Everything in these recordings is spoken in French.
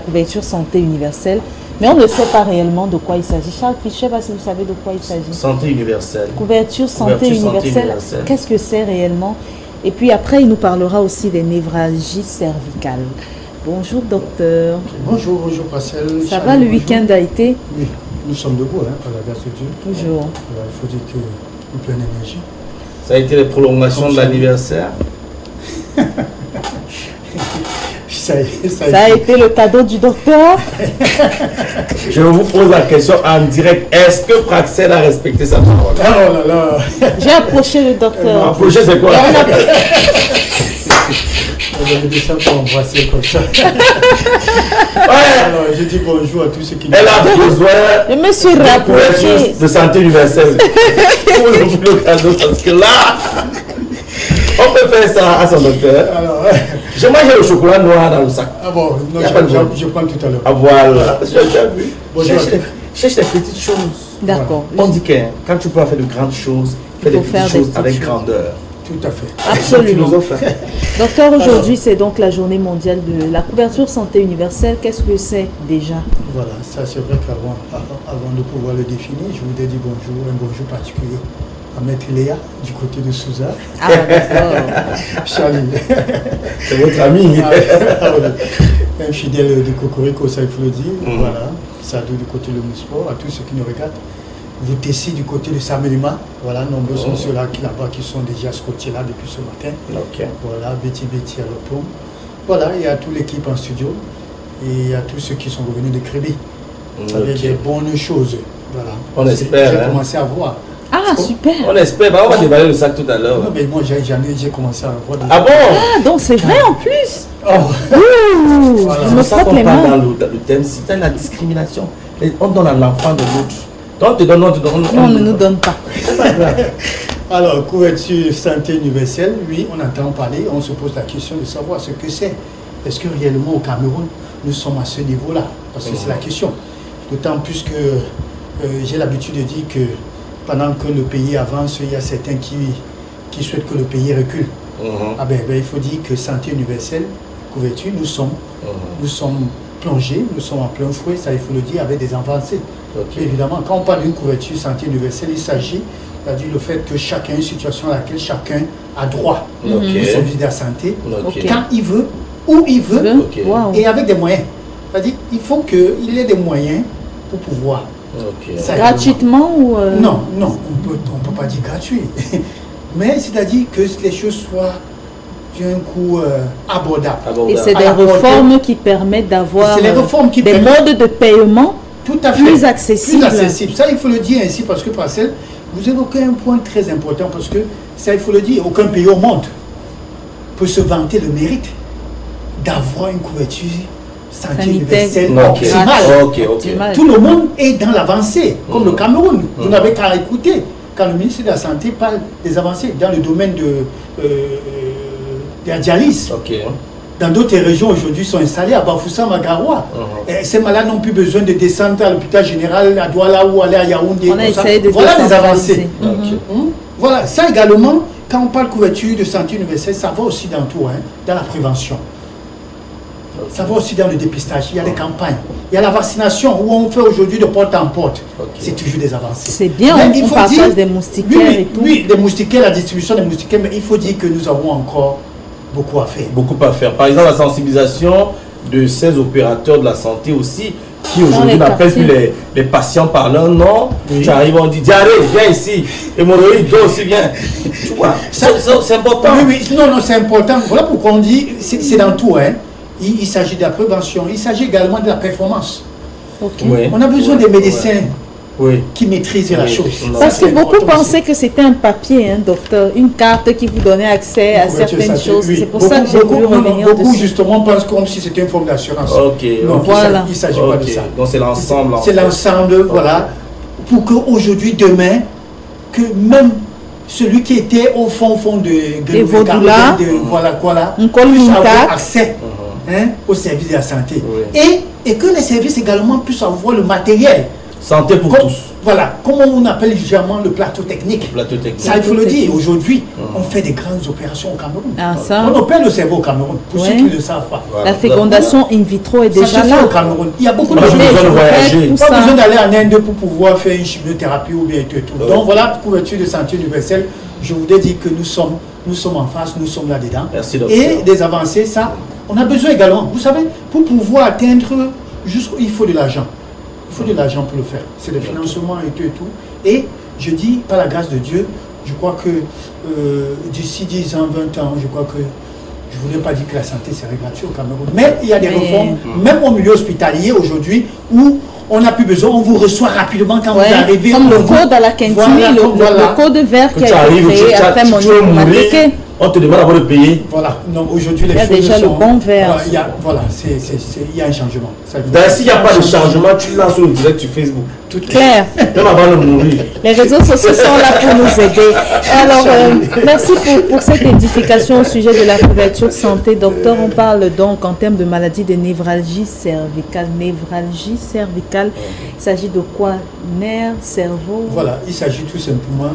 couverture santé universelle, mais on ne sait pas réellement de quoi il s'agit. Charles, je ne sais pas si vous savez de quoi il s'agit. Santé universelle. Couverture santé universelle, qu'est-ce que c'est réellement? Et puis après, il nous parlera aussi des névralgies cervicales. Bonjour docteur. Bonjour Pascal. Ça va, le week-end a été? Oui, nous sommes debout, par la grâce de Dieu. Toujours. Alors, il faut dire que nous pleine énergie. Ça a été les prolongations de l'anniversaire. Ça a été le cadeau du docteur. Je vous pose la question en direct. Est-ce que Praxel a respecté sa parole? Oh là là. J'ai approché le docteur. Approché, c'est quoi? On avait des gens pour embrasser comme ça. Ouais. Alors, je dis bonjour à tous ceux qui nous... Elle a besoin Je me suis rapproché de santé universelle pour le cadeau, parce que là, on peut faire ça à son docteur. Alors, J'ai mangé le chocolat noir dans le sac. ah bon, non, je prends tout à l'heure. Ah voilà, j'ai vu. Bonjour. Cherche les petites choses. D'accord. On dit que quand tu peux faire de grandes choses, fais des petites choses avec grandeur. Tout à fait. Absolument. Docteur, aujourd'hui, c'est donc la journée mondiale de la couverture santé universelle. Qu'est-ce que c'est déjà? Voilà, ça c'est vrai qu'avant de pouvoir le définir, je voudrais dire bonjour, un bonjour particulier à Maître Léa, du côté de Souza. Ah, d'accord. Charlie. C'est votre ami. Un fidèle de Cocorico, ça il faut le dire. Voilà, Sadou du côté de Mousport, à tous ceux qui nous regardent. Vous Tessie du côté de Samelima. Voilà, nombreux sont ceux-là là-bas qui sont déjà scotchés là depuis ce matin. Voilà, Betty à l'Opom. Voilà, il y a toute l'équipe en studio. Et il y a tous ceux qui sont revenus de Crédit. Avec des bonnes choses. Voilà. On espère. J'ai commencé à voir. Ah, super. On espère. On va déballer le sac tout à l'heure. Non, mais moi, j'ai commencé à voir. Ah bon? Ah, donc c'est vrai en plus. Oh. Ouh, Voilà. je me Ça frotte qu'on les parle mains. dans le thème, c'est la discrimination. On donne à l'enfant de l'autre. Donc, on te donne, Non, on ne nous donne pas. C'est pas grave. Alors, couverture santé universelle, oui, on entend parler, on se pose la question de savoir ce que c'est. Est-ce que réellement au Cameroun, nous sommes à ce niveau-là? Parce que c'est la question. D'autant plus que j'ai l'habitude de dire que pendant que le pays avance, il y a certains qui souhaitent que le pays recule. Ah ben, il faut dire que santé universelle, couverture, nous sommes plongés, nous sommes en plein fouet, ça il faut le dire, avec des avancées. Évidemment, quand on parle d'une couverture santé universelle, il s'agit du fait que chacun a une situation à laquelle chacun a droit au service de la santé, quand il veut, où il veut, et avec des moyens. C'est-à-dire qu'il faut qu'il ait des moyens pour pouvoir. Gratuitement ou Non, on peut pas dire gratuit. Mais c'est-à-dire que les choses soient d'un coût abordable. Et c'est des réformes qui permettent d'avoir des modes de paiement tout à fait plus accessibles. Ça, il faut le dire ainsi parce que, Parcel, vous évoquez un point très important parce que, ça, il faut le dire, aucun pays au monde peut se vanter le mérite d'avoir une couverture santé universelle optimale. Tout le monde est dans l'avancée, comme le Cameroun. Vous n'avez qu'à écouter quand le ministre de la Santé parle des avancées dans le domaine de la dialyse. Dans d'autres régions aujourd'hui sont installés à Bafoussa, Magaroua. Ces malades n'ont plus besoin de descendre à l'hôpital général à Douala ou aller à Yaoundé. Voilà des avancées. Voilà, ça également, quand on parle couverture de santé universelle, ça va aussi dans tout, dans la prévention. Ça va aussi dans le dépistage, il y a des campagnes. Il y a la vaccination où on fait aujourd'hui de porte en porte. C'est toujours des avancées. C'est bien, on partage des moustiquaires et tout. Oui, des moustiquaires, la distribution des moustiquaires, mais il faut dire que nous avons encore beaucoup à faire. Beaucoup à faire. Par exemple, la sensibilisation de ces opérateurs de la santé aussi, qui aujourd'hui n'appellent plus les patients par leur nom. Tu arrives, on dit diarrhée, viens ici. Hémorroïde, toi aussi, viens. Tu vois, c'est important. Oui, non, c'est important. Voilà pourquoi on dit, c'est dans tout. Il s'agit de la prévention, il s'agit également de la performance. On a besoin des médecins qui maîtrisent la chose. Parce que beaucoup pensaient que c'était un papier, docteur, une carte qui vous donnait accès à certaines choses. C'est pour ça que j'ai voulu revenir dessus. Beaucoup justement pensent comme si c'était une forme d'assurance. Non, voilà. Il ne s'agit pas de ça. Donc c'est l'ensemble. C'est l'ensemble, voilà. Pour qu'aujourd'hui, demain, que même celui qui était au fond de Vodula, puisse avoir accès au service de la santé. Et que les services également puissent avoir le matériel Santé pour tous. Voilà, comme on appelle légèrement le plateau technique. Ça, il faut le dire. Aujourd'hui, on fait des grandes opérations au Cameroun. On opère le cerveau au Cameroun, pour ceux qui ne le savent pas. La fécondation in vitro est déjà là. Au Cameroun. Il y a beaucoup de gens qui n'ont pas besoin d'aller en Inde pour pouvoir faire une chimiothérapie ou bien tout. Donc voilà, couverture de santé universelle. Je voudrais dire que nous sommes en face, nous sommes là-dedans. Merci, docteur. Et des avancées, ça, on a besoin également. Vous savez, pour pouvoir atteindre jusqu'où il faut de l'argent. Il faut de l'argent pour le faire. C'est le financement et tout. Et je dis, par la grâce de Dieu, je crois que d'ici 10 ans, 20 ans, je crois que je ne voudrais pas dire que la santé serait gratuite au Cameroun. Mais il y a des réformes, même au milieu hospitalier aujourd'hui, où on n'a plus besoin, on vous reçoit rapidement quand vous arrivez. Comme le code à la cantine, le code vert qui a été créé après mon automatique. On te demande d'abord de payer. Voilà. Donc aujourd'hui, les choses il y a déjà le bon verre. Il y a un changement. S'il n'y a pas de changement, tu lances le direct sur Facebook. Tout clair. Même avant de mourir. Les réseaux sociaux sont là pour nous aider. Alors, merci pour cette édification au sujet de la couverture santé. Docteur, on parle donc en termes de maladie de névralgie cervicale. Névralgie cervicale, il s'agit de quoi? Nerfs, cerveau? Voilà, il s'agit tout simplement...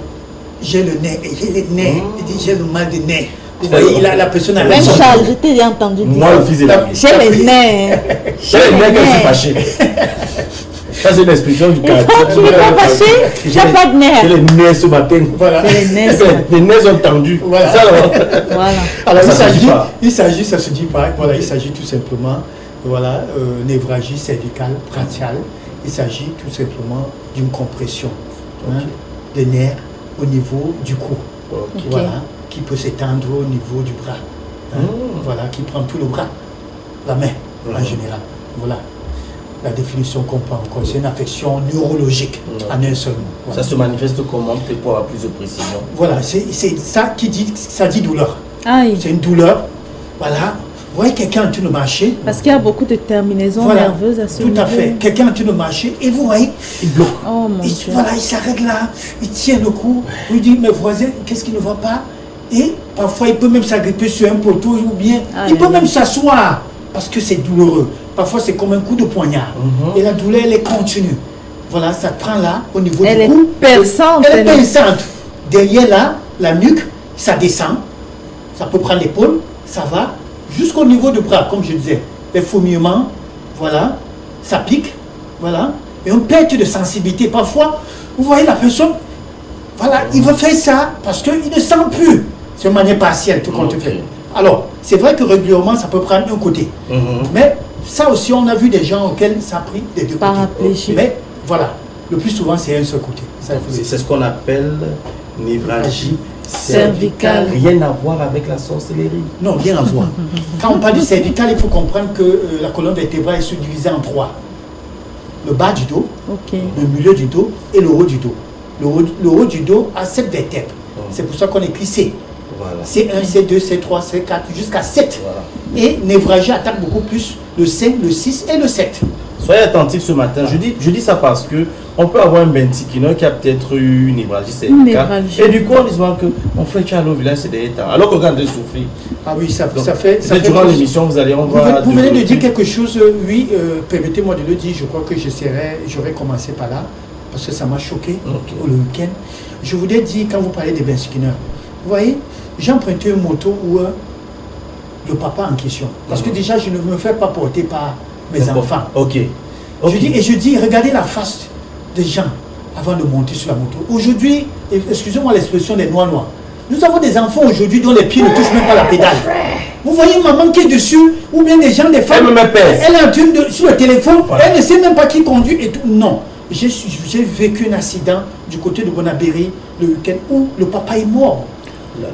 J'ai le nez, il dit j'ai le mal de nez. Vous voyez, la personne a même Charles, je t'ai entendu dire. Moi, le fils de la vie. J'ai les nez. J'ai les nez quand je suis fâché. Ça, c'est une expression du caractère. Tu n'es pas fâché? J'ai pas de nez. J'ai les nez ce matin. Voilà. Les nez sont tendus. Voilà. Voilà. Alors, ça se dit pas. Voilà, il s'agit tout simplement, voilà, névralgie cervicale, brachiale. Il s'agit tout simplement d'une compression des nerfs au niveau du cou, voilà, qui peut s'étendre au niveau du bras, voilà, qui prend tout le bras, la main en général. Voilà la définition qu'on prend encore. C'est une affection neurologique en un seul mot. Voilà. Ça se manifeste comment, pour avoir plus de précision? Voilà, c'est ça qui dit, ça dit douleur. Aïe. C'est une douleur, voilà. Vous voyez quelqu'un en train de marcher. Parce qu'il y a beaucoup de terminaisons nerveuses à ce niveau. Tout à fait. Quelqu'un en train de marcher et vous voyez, il bloque. Oh mon Dieu. Voilà, il s'arrête là, il tient le coup. Il dit, mes voisins, qu'est-ce qui ne va pas? Et parfois, il peut même s'agripper sur un poteau ou bien il peut même s'asseoir parce que c'est douloureux. Parfois, c'est comme un coup de poignard. Et la douleur, elle est continue. Voilà, ça prend là, au niveau du cou. Elle est perçante. Elle est perçante. Derrière là, la nuque, ça descend. Ça peut prendre l'épaule, ça va. Jusqu'au niveau du bras, comme je disais, les fourmillements, voilà, ça pique, voilà, et on perd de sensibilité. Parfois, vous voyez la personne, voilà, il va faire ça parce qu'il ne sent plus. C'est de manière partielle, tout compte fait. Alors, c'est vrai que régulièrement, ça peut prendre un côté. Mais ça aussi, on a vu des gens auxquels ça a pris des deux côtés. Mais voilà, le plus souvent, c'est un seul côté. C'est ce qu'on appelle névralgie cervicale. Rien à voir avec la sorcellerie. Non, rien à voir. Quand on parle de cervicale, il faut comprendre que la colonne vertébrale est subdivisée en trois. Le bas du dos, le milieu du dos et le haut du dos. Le haut du dos a 7 vertèbres. C'est pour ça qu'on écrit C. Voilà. C1, C2, C3, C4, jusqu'à 7. Voilà. Et névralgie attaque beaucoup plus le 5, le 6 et le 7. Soyez attentifs ce matin. Je dis ça parce que on peut avoir un bentikino qui a peut-être eu une névralgie cervicale. Et du coup, on dit qu'on fait qu'il au village, c'est des temps. Alors qu'on regarde de souffrir. Ah oui, ça fait. Durant l'émission, vous venez de dire quelque chose, oui, permettez-moi de le dire. Je crois que j'aurais commencé par là, parce que ça m'a choqué le week-end. Je voudrais dire, quand vous parlez des bentikino, vous voyez, j'ai emprunté une moto où le papa en question. Parce que déjà, je ne me fais pas porter par mes enfants. Je dis, regardez la face des gens avant de monter sur la moto. Aujourd'hui, excusez-moi l'expression des noirs. Nous avons des enfants aujourd'hui dont les pieds ne touchent même pas la pédale. Vous voyez maman qui est dessus, ou bien des gens, des femmes, elle est en train sur le téléphone, elle ne sait même pas qui conduit et tout. Non. J'ai vécu un accident du côté de Bonabéry le week-end où le papa est mort.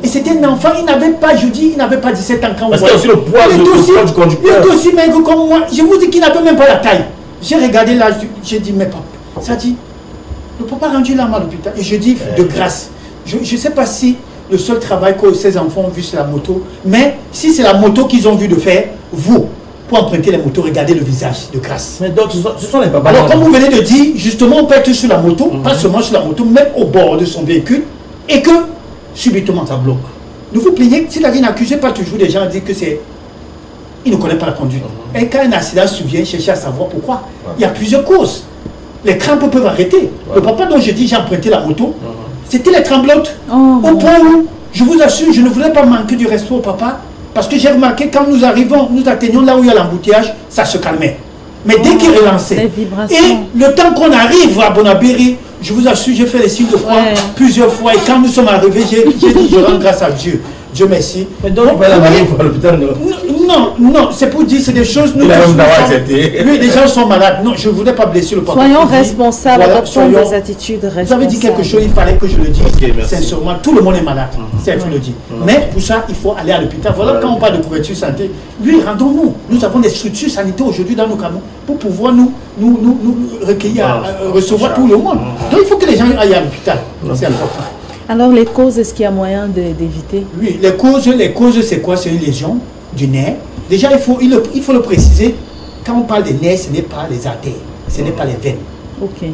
Et c'était un enfant, il n'avait pas 17 ans quand parce qu'il y a aussi le poids du conducteur. Il est aussi maigre comme moi. Je vous dis qu'il n'avait même pas la taille. J'ai regardé là, j'ai dit, mais papa, ça dit, le papa rendu là à l'hôpital. Et je dis, de grâce, je ne sais pas si le seul travail que ces enfants ont vu, c'est la moto. Mais si c'est la moto qu'ils ont vu de faire, vous, pour emprunter les motos, regardez le visage, de grâce. Mais donc, ce sont les papas. Alors, comme vous venez de dire, justement, on peut être sur la moto, pas seulement sur la moto, même au bord de son véhicule, et que, subitement, ça bloque. Ne vous plaignez, c'est-à-dire n'accusez pas toujours des gens à dire que c'est... Ils ne connaissent pas la conduite. Et quand un accident survient, cherchez à savoir pourquoi. Il y a plusieurs causes. Les crampes peuvent arrêter. Le papa dont je dis j'ai emprunté la moto, c'était les tremblotes. Oh, Au point où, je vous assure, je ne voulais pas manquer du respect au papa, parce que j'ai remarqué quand nous arrivons, nous atteignons là où il y a l'embouteillage, ça se calmait. Mais dès qu'il relançait, et le temps qu'on arrive à Bonabéry, je vous assure, j'ai fait les signes de croix plusieurs fois, et quand nous sommes arrivés, j'ai dit je rends grâce à Dieu. Dieu merci. Mais donc, il va aller à l'hôpital, non, c'est pour dire, c'est des choses. Nous, les gens sont malades. Non, je ne voulais pas blesser le papa. Soyons responsables, adoptons des attitudes responsables. Vous avez dit quelque chose, il fallait que je le dise. Sincèrement, tout le monde est malade. Ça, il faut le dire. Mais pour ça, il faut aller à l'hôpital. Voilà, quand on parle de couverture santé, lui, rendons-nous. Nous avons des structures sanitaires aujourd'hui dans nos Cameroun pour pouvoir nous recueillir, recevoir tout le monde. Donc, il faut que les gens aillent à l'hôpital. C'est important. Alors les causes, est-ce qu'il y a moyen d'éviter? Oui, les causes c'est quoi? C'est une lésion du nerf. Déjà, il faut le préciser. Quand on parle des nerfs, ce n'est pas les artères, ce n'est pas les veines. Ok.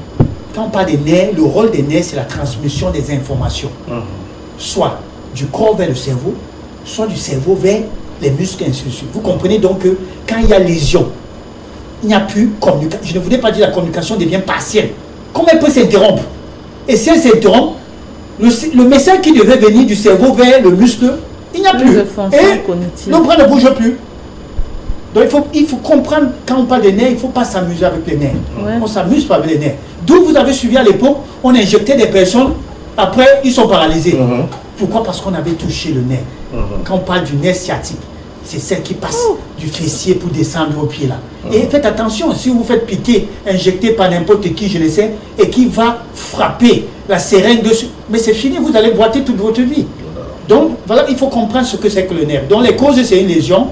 Quand on parle des nerfs, le rôle des nerfs, c'est la transmission des informations. Soit du corps vers le cerveau, soit du cerveau vers les muscles, ainsi de suite. Vous comprenez donc que quand il y a lésion, il n'y a plus communication. Je ne voulais pas dire la communication devient partielle. Comment elle peut s'interrompre? Et si elle s'interrompt, le message qui devait venir du cerveau vers le muscle, il n'y a plus. Et le bras ne bouge plus. Donc il faut comprendre, quand on parle des nerfs, il ne faut pas s'amuser avec les nerfs. On ne s'amuse pas avec les nerfs. D'où vous avez suivi à l'époque, on injectait des personnes, après ils sont paralysés. Pourquoi? Parce qu'on avait touché le nerf. Quand on parle du nerf sciatique, c'est celle qui passe du fessier pour descendre au pied là. Et faites attention, si vous faites piquer, injecter par n'importe qui, je le sais, et qui va frapper la seringue dessus, mais c'est fini, vous allez boiter toute votre vie. Donc voilà, il faut comprendre ce que c'est que le nerf. Donc les causes, c'est une lésion,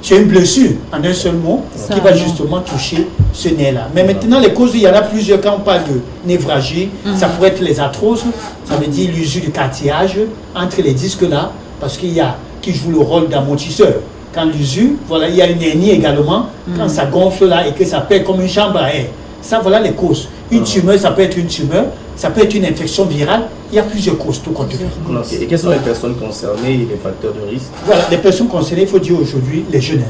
c'est une blessure, en un seul mot, qui va justement toucher ce nerf-là. Mais maintenant, les causes, il y en a plusieurs. Quand on parle de névralgie, ça pourrait être les arthroses, ça veut dire l'usure du cartilage entre les disques là, parce qu'il y a qui joue le rôle d'amortisseur. Quand l'usure, voilà, il y a une hernie également, quand ça gonfle là et que ça pète comme une chambre à air. Ça, voilà les causes. Une tumeur, ça peut être une tumeur, ça peut être une infection virale, il y a plusieurs causes, tout compte fait. Et quelles sont les personnes concernées et les facteurs de risque? Voilà, les personnes concernées, il faut dire aujourd'hui, les jeunes.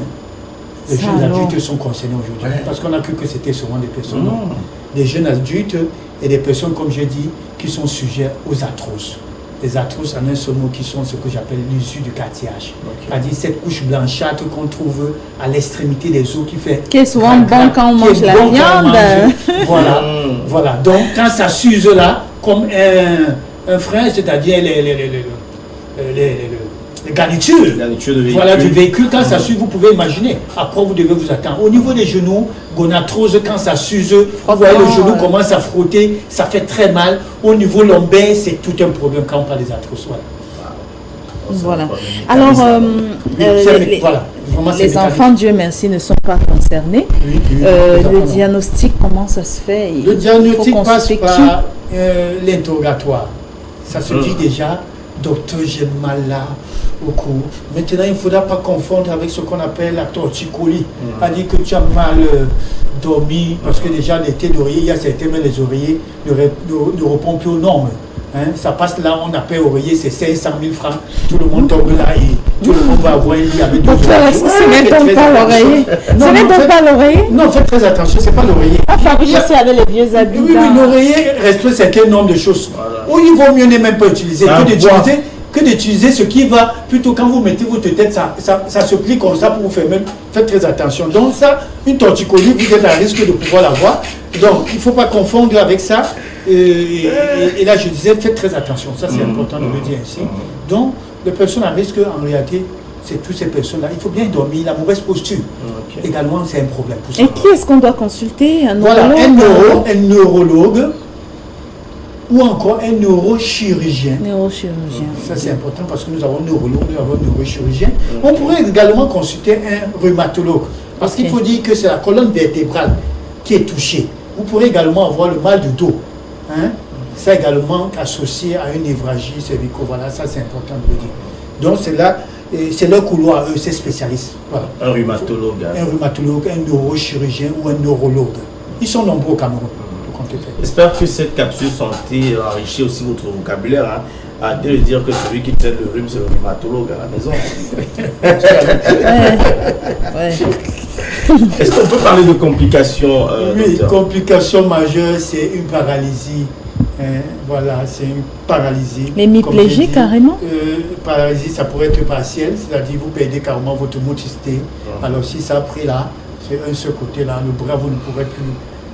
Les jeunes adultes sont concernés aujourd'hui, parce qu'on a cru que c'était souvent des personnes. Non. Des jeunes adultes et des personnes, comme j'ai dit, qui sont sujets aux arthroses. Les arthroses en un seul mot qui sont ce que j'appelle l'usure du cartilage. C'est-à-dire cette couche blanchâtre qu'on trouve à l'extrémité des os qui fait... Qui est souvent bon quand on mange la viande. Voilà. Donc quand ça s'use là, comme un frein, c'est-à-dire les garnitures du véhicule, quand ça s'use, vous pouvez imaginer à quoi vous devez vous attendre. Au niveau des genoux, gonarthrose, quand ça s'use, vous voyez le genou commence à frotter, ça fait très mal. Au niveau lombaire, c'est tout un problème quand on parle des arthroses. Voilà. Alors, les enfants, Dieu merci, ne sont pas concernés. Le diagnostic, comment ça se fait? Le diagnostic passe par l'interrogatoire. Ça se dit déjà, docteur, j'ai mal là au cou. Maintenant, il ne faudra pas confondre avec ce qu'on appelle la torticolis. C'est-à-dire que tu as mal dormi, parce que déjà, les têtes d'oreiller, il y a certains, mais les oreillers ne répondent plus aux normes. Ça passe là, on appelle oreiller, c'est 500 000 francs. Tout le monde tombe là et tout le monde va avoir un lit avec deux oreillers. Ce n'est donc pas l'oreiller. Ce n'est donc pas l'oreiller. Non, faites très attention, ce n'est pas l'oreiller. Fabrice aussi avec les vieux habits. Oui, l'oreiller respecte certains nombres de choses. Ou il vaut mieux ne même pas utiliser que d'utiliser ce qui va, plutôt quand vous mettez votre tête, ça se plie comme ça pour vous faire même. Faites très attention. Donc ça, une torticolis, vous êtes à risque de pouvoir l'avoir. Donc il ne faut pas confondre avec ça. Et là, je disais, faites très attention. Ça, c'est important de le dire ici. Donc, les personnes à risque, en réalité, c'est toutes ces personnes-là. Il faut bien dormir. La mauvaise posture, également, c'est un problème. Pour ça. Et qui est-ce qu'on doit consulter? Un neurologue? Voilà, un neurologue ou encore un neurochirurgien. Ça, c'est important parce que nous avons un neurologue, nous avons un neurochirurgien. On pourrait également consulter un rhumatologue. Parce qu'il faut dire que c'est la colonne vertébrale qui est touchée. Vous pourrez également avoir le mal du dos. Ça également associé à une névralgie cervicale. Voilà, ça c'est important de le dire. Donc c'est là, c'est leur couloir, eux, c'est spécialiste. Voilà. Un rhumatologue. Un rhumatologue, un neurochirurgien ou un neurologue. Ils sont nombreux au Cameroun. J'espère que cette capsule santé enrichit aussi votre vocabulaire. arrêtez de dire que celui qui tient le rhume, c'est le rhumatologue à la maison. Est-ce qu'on peut parler de complications Oui, docteur? complications majeures, c'est une paralysie. Voilà, c'est une paralysie. L'hémiplégie carrément? Paralysie, ça pourrait être partiel, c'est-à-dire vous perdez carrément votre motricité. Alors si ça a pris là, c'est un seul côté là, le bras, vous ne pourrez plus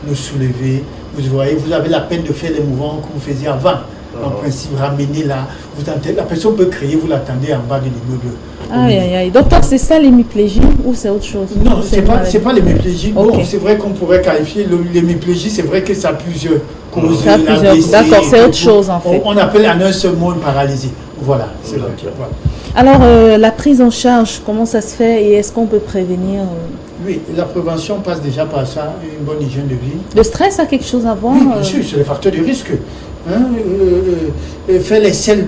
le soulever. Vous voyez, vous avez la peine de faire les mouvements que vous faisiez avant. En principe, ramenez là, vous entendez, la personne peut crier, vous l'attendez en bas de l'immeuble. Aïe, aïe, aïe. Docteur, c'est ça l'hémiplégie ou c'est autre chose? Non, c'est pas l'hémiplégie. Okay. Bon, c'est vrai qu'on pourrait qualifier l'hémiplégie, c'est vrai que ça a plusieurs causes. Ça a plusieurs. D'accord, c'est autre chose en fait. On appelle en un seul mot une paralysie. Voilà, c'est vrai. Voilà. Alors, la prise en charge, comment ça se fait et est-ce qu'on peut prévenir Oui, la prévention passe déjà par ça, une bonne hygiène de vie. Le stress a quelque chose à voir? Oui, bien sûr, c'est le facteur de risque. Faire les selles,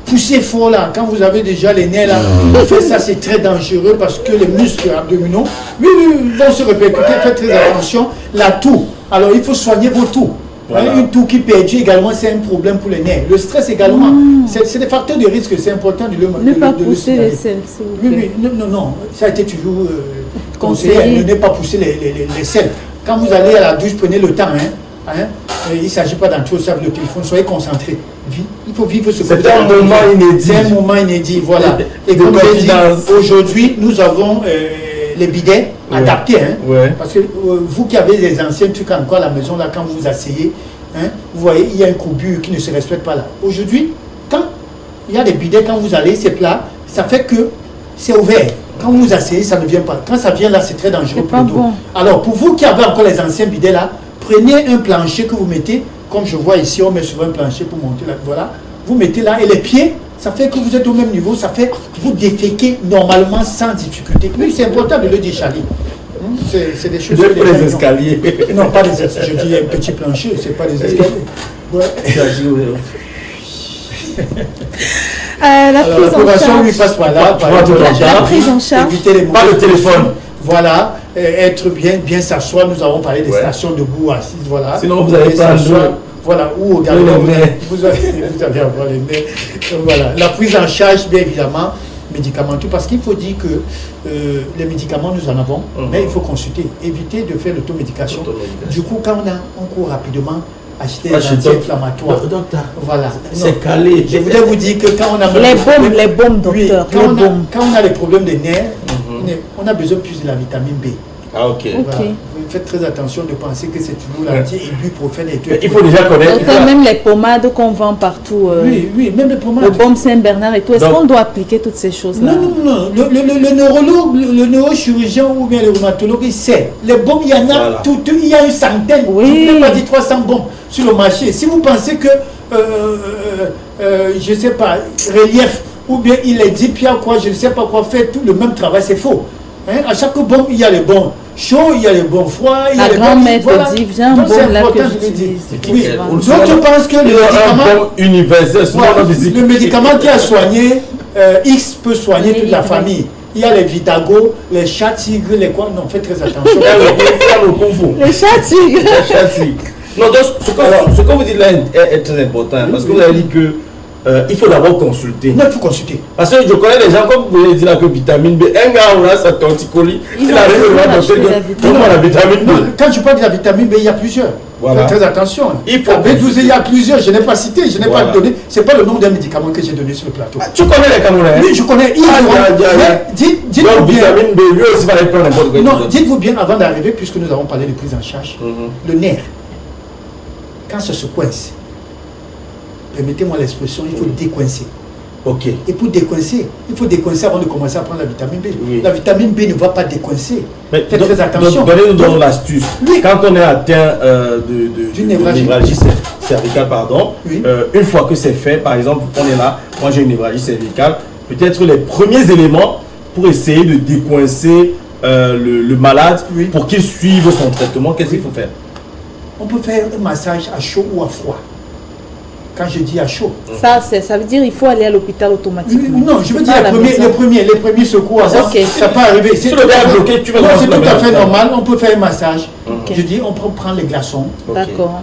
pousser fort là, quand vous avez déjà les nerfs là, faire ça c'est très dangereux parce que les muscles abdominaux, vont se répercuter, faites très attention, la toux. Alors il faut soigner vos toux. Voilà. Une toux qui perdue également, c'est un problème pour les nerfs. Le stress également, c'est des facteurs de risque, c'est important de le ne pas pousser les selles, s'il vous plaît. Oui, non, ça a été toujours conseillé, ne pas pousser les selles. Quand vous allez à la douche, prenez le temps, il ne s'agit pas d'entrer au cercle de téléphone, soyez concentrés. Il faut vivre ce c'est un moment inédit. C'est un moment inédit, voilà. Et comme je dis, aujourd'hui, nous avons les bidets adaptés. Parce que vous qui avez des anciens trucs encore à la maison, là, quand vous vous asseyez, vous voyez, il y a un courbure qui ne se respecte pas là. Aujourd'hui, quand il y a des bidets, quand vous allez, c'est plat, ça fait que c'est ouvert. Quand vous vous asseyez, ça ne vient pas. Quand ça vient là, c'est très dangereux pour le dos. Bon. Alors, pour vous qui avez encore les anciens bidets là, prenez un plancher que vous mettez, comme je vois ici, on met souvent un plancher pour monter là, voilà. Vous mettez là et les pieds, ça fait que vous êtes au même niveau, ça fait que vous déféquez normalement sans difficulté. Oui, c'est important de le dire, Charlie. C'est des choses. Les escaliers. Non, pas des escaliers. Je dis un petit plancher, c'est pas des escaliers. Ouais. La prévention lui passe par là. La prise en charge. Éviter les pas le téléphone. Voilà, être bien s'asseoir. Nous avons parlé des stations debout, assises, voilà. Sinon, vous allez pas s'asseoir. Voilà, ou au galop, vous allez avoir les nerfs. Voilà, la prise en charge, bien évidemment, médicamenteuse, parce qu'il faut dire que les médicaments, nous en avons, mais il faut consulter, éviter de faire l'automédication. Du coup, quand on court rapidement, acheter des anti-inflammatoires. Docteur, voilà. C'est calé. Je voulais vous dire que quand on a les bombes, docteur. Quand on a des problèmes de nerfs, on a besoin plus de la vitamine B. Ah, ok. Voilà. Faites très attention de penser que c'est toujours l'anti-ibuprofène et tout. Il faut déjà connaître. Même les pommades qu'on vend partout. Oui, même les pommades. Le baume Saint-Bernard et tout. Est-ce qu'on doit appliquer toutes ces choses-là? Non. Le neurologue, le neurochirurgien ou bien le rhumatologue, il sait. Les baumes, il y en a il y a une centaine. Oui. Je ne peux pas dire 300 baumes sur le marché. Si vous pensez que, je ne sais pas, relief, ou bien il est dit, puis quoi, je ne sais pas quoi, faire tout le même travail, c'est faux. À chaque baume, il y a les bons chauds, il y a les bons froids, il y a les bons... La grand-mère te dit, viens un baume là que j'utilise. Oui, d'autres pensent que le médicament... universel, le médicament qui a soigné, X peut soigner toute la famille. Il y a les Vitago, les chats tigres, les quoi... Non, faites très attention. Les chats tigres. Non, donc, ce que vous dites là est très important, parce que vous avez dit que il faut d'abord consulter. Non, il faut consulter. Parce que je connais des gens, comme vous avez dit là, que vitamine B, un gars où là, ça torticolis, il arrive à la vitamine B. Quand je parle de la vitamine B, il y a plusieurs. Voilà. Faites très attention. Il faut il y a plusieurs, je n'ai pas cité, je n'ai pas donné. Ce n'est pas le nom d'un médicament que j'ai donné sur le plateau. Tu connais les Camerounais? Oui, je connais. Dites-vous bien. Vitamine B, lui aussi va aller prendre n'importe quoi. Non, dites-vous bien, avant d'arriver, puisque nous avons parlé de prise en charge, le nerf, quand ça se coince, permettez-moi l'expression, il faut décoincer. Ok. Et pour décoincer, il faut décoincer avant de commencer à prendre la vitamine B. Oui. La vitamine B ne va pas décoincer. Mais faites très attention. Donnez-nous donc l'astuce. Oui. Quand on est atteint d'une névralgie cervicale, oui. Une fois que c'est fait, par exemple, on est là, moi j'ai une névralgie cervicale, peut-être les premiers éléments pour essayer de décoincer le malade, oui. Pour qu'il suive son traitement, qu'est-ce qu'il faut faire? On peut faire un massage à chaud ou à froid. Quand je dis à chaud. Ça veut dire qu'il faut aller à l'hôpital automatiquement. Non, je veux dire les premiers secours. Okay. Ça peut arriver. Si le verre est bloqué, tu vas c'est tout à fait normal. On peut faire un massage. Okay. Je dis, on prend les glaçons. D'accord.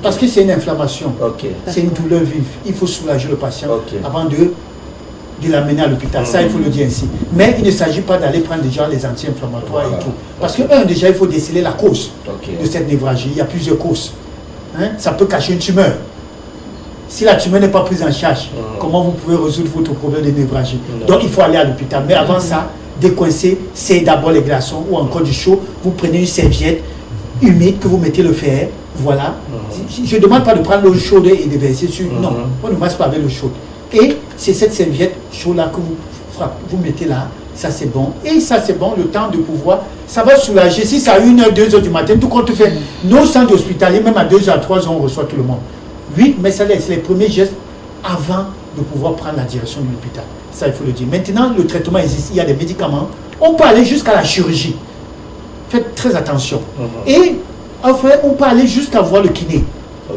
Parce que c'est une inflammation. Ok. C'est une douleur vive. Il faut soulager le patient avant de l'amener à l'hôpital. Ça, il faut le dire ainsi. Mais il ne s'agit pas d'aller prendre déjà les anti-inflammatoires et tout. Parce que, déjà, il faut déceler la cause de cette névralgie. Il y a plusieurs causes. Hein? Ça peut cacher une tumeur. Si la tumeur n'est pas prise en charge, comment vous pouvez résoudre votre problème de névralgie? Donc, il faut aller à l'hôpital. Mais avant ça, décoincer, c'est d'abord les glaçons ou encore du chaud. Vous prenez une serviette humide que vous mettez le fer. Voilà. Je ne demande pas de prendre l'eau chaude et de verser sur. Non, on ne masse pas avec l'eau chaude. Et c'est cette serviette chaude-là que vous mettez là. Ça, c'est bon. Et ça, c'est bon, le temps de pouvoir. Ça va soulager. Si ça à 1h, 2h du matin, tout compte fait. Nos centres hospitaliers, même à 2h, à 3h, on reçoit tout le monde. Oui, mais c'est les premiers gestes avant de pouvoir prendre la direction de l'hôpital. Ça, il faut le dire. Maintenant, le traitement existe. Il y a des médicaments. On peut aller jusqu'à la chirurgie. Faites très attention. Et enfin, on peut aller jusqu'à voir le kiné.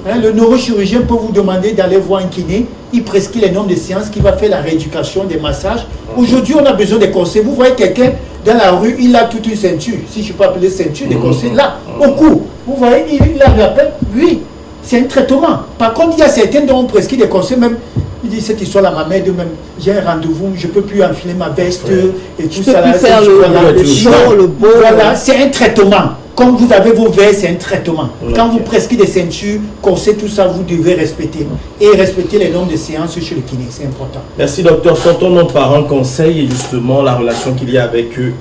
Hein, le neurochirurgien peut vous demander d'aller voir un kiné. Il prescrit les nombres de séances qui va faire la rééducation, des massages. Aujourd'hui, on a besoin des conseils. Vous voyez quelqu'un dans la rue, il a toute une ceinture. Si je peux appeler ceinture, des conseils là, au cou. Vous voyez, il a l'appel. Oui, c'est un traitement. Par contre, il y a certains dont on prescrit des conseils, même. Il dit cette histoire-là, ma mère, de même, j'ai un rendez-vous, je ne peux plus enfiler ma veste et tout ça. Je peux plus faire le chaud, le beau. Voilà, c'est un traitement. Comme vous avez vos verres, c'est un traitement. Quand vous prescrivez des ceintures, corsets, tout ça, vous devez respecter. Et respecter les normes de séance chez le kiné, c'est important. Merci docteur. Sortons par un conseil et justement la relation qu'il y a avec eux.